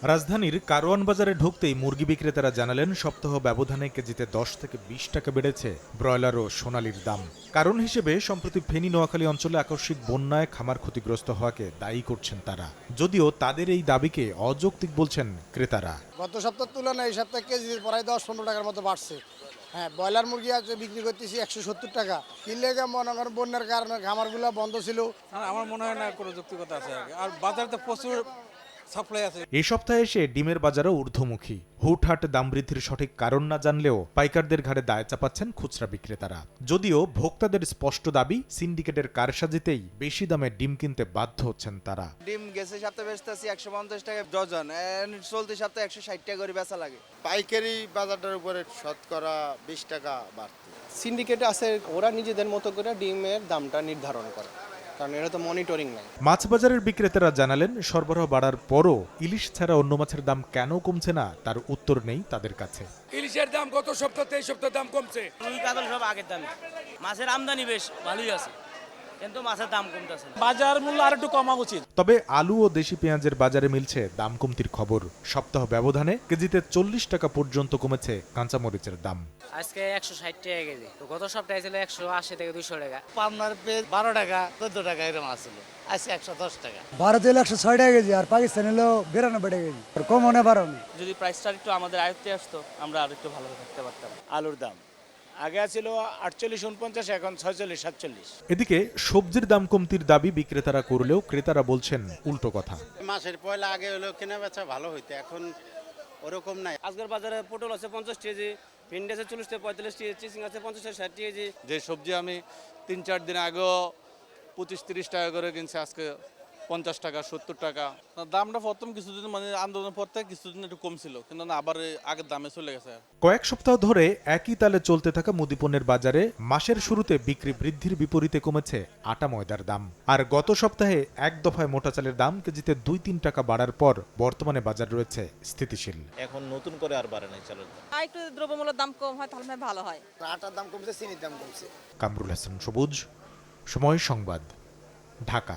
রাজধানীর কারওয়ান বাজারে ঢুকতেই মুরগি বিক্রেতারা জানালেন সপ্তাহ ব্যবধানে কেজিতে 10 থেকে 20 টাকা বেড়েছে ব্রয়লার ও সোনালির দাম। কারণ হিসেবে সম্প্রতি ফেনী নোয়াখালী অঞ্চলে আকস্মিক বন্যায় খামার ক্ষতিগ্রস্ত হওয়াকে দায়ী করছেন তারা, যদিও তাদের এই দাবিকে অযৌক্তিক বলছেন ক্রেতারা। গত সপ্তাহের তুলনায় এই সপ্তাহে কেজি প্রায় 10-15 টাকার মতো বাড়ছে। হ্যাঁ, ব্রয়লার মুরগি আছে বিক্রি করতেছি 170 টাকা। কিনলে মনে করেন বন্যার কারণে খামারগুলো বন্ধ ছিল। আমার মনে হয় না কোনো যৌক্তিকতা আছে, আর বাজারে প্রচুর সাপ্লাই আছে। এই সপ্তাহে এসে ডিমের বাজারও ঊর্ধ্বমুখী। হুটহাট দাম বৃদ্ধির সঠিক কারণ না জানলেও পাইকারদের ঘাড়ে দায় চাপাচ্ছেন খুচরা বিক্রেতারা। যদিও ভোক্তাদের স্পষ্ট দাবি, সিন্ডিকেটের কারসাজিতেই বেশি দামে ডিম কিনতে বাধ্য হচ্ছেন তারা। ডিম গেছে সপ্তাহে বেচতেছি 150 টাকা ডজন, চলতি সপ্তাহে 160 টাকা করে বেচা লাগে। পাইকারি বাজারটার উপরে শতকরা 20 টাকা বাড়তি। সিন্ডিকেট আছে, ওরা নিজেদের মতো করে ডিমের দামটা নির্ধারণ করে, কারণ এটা তো মনিটরিং নাই। মাছ বাজারের বিক্রেতারা জানালেন সরবরাহ বাড়ার পরও ইলিশ ছাড়া অন্য মাছের দাম কেন কমছে না তার উত্তর নেই তাদের কাছে। ইলিশের দাম গত সপ্তাহে এই সপ্তাহে দাম কমছে। রুই কাতল সব আগের দামে, মাছের আমদানি বেশ ভালোই আছে, কিন্তু মাছের দাম কমতেছে। বাজার মূল্য আর একটু কমা উচিত। তবে আলু ও দেশি পেঁয়াজের বাজারে মিলছে দাম কমতির খবর। সপ্তাহ ব্যবধানে কেজিতে 40 টাকা পর্যন্ত কমেছে কাঁচামরিচের দাম। আজকে 160 টাকা কেজি, তো গত সপ্তাহে ছিল 180 থেকে 200 টাকা। পাবনার পেঁয়াজ 12 টাকা 14 টাকা এরকম আসছিল, আজকে 110 টাকা। ভারত হলো 106 টাকা কেজি আর পাকিস্তান হলো 92 টাকা কেজি। কম মনে পারো না। যদি প্রাইসটা একটু আমাদের আয়ত্তে আসতো, আমরা আর একটু ভালো থাকতে পারতাম। আলুর দাম আগে ছিল 48-49, এখন 46-47। এদিকে সবজির দাম কমতির দাবি বিক্রেতারা করলেও ক্রেতারা বলছেন উল্টো কথা। মাসের পয়লা আগে হলো কেনা বেচা ভালো হইতো, এখন ওরকম নাই। আজকের বাজারে পটল আছে 50 কেজি, ভিন্ডি আছে 40 থেকে 45 কেজি, চিচিং আছে 50 থেকে 60 কেজি। যে সবজি আমি 3-4 দিন আগেও 25-30 টাকা করে কিনছি, আজকে 50 টাকা 70 টাকা। দামটা প্রথম কিছুদিন মানে আন্দোলনের পর থেকে কিছুদিন একটু কমছিল, কিন্তু না আবার আগের দামে চলে গেছে। কয়েক সপ্তাহ ধরে একই তালে চলতে থাকা মুদিপণ্যের বাজারে মাসের শুরুতে বিক্রি বৃদ্ধির বিপরীতে কমেছে আটা ময়দার দাম। আর গত সপ্তাহে এক দফায় মোটা চালের দাম কেজিতে 2-3 টাকা বাড়ার পর বর্তমানে বাজার রয়েছে স্থিতিশীল। এখন নতুন করে আর বাড়ে নাই চালের দাম। আর একটু দ্রব্যমূল্যের দাম কম হয় তাহলে ভালো হয়। আটার দাম কমছে, চিনির দাম কমছে। কামরুল হাসান সবুজ, সময় সংবাদ, ঢাকা।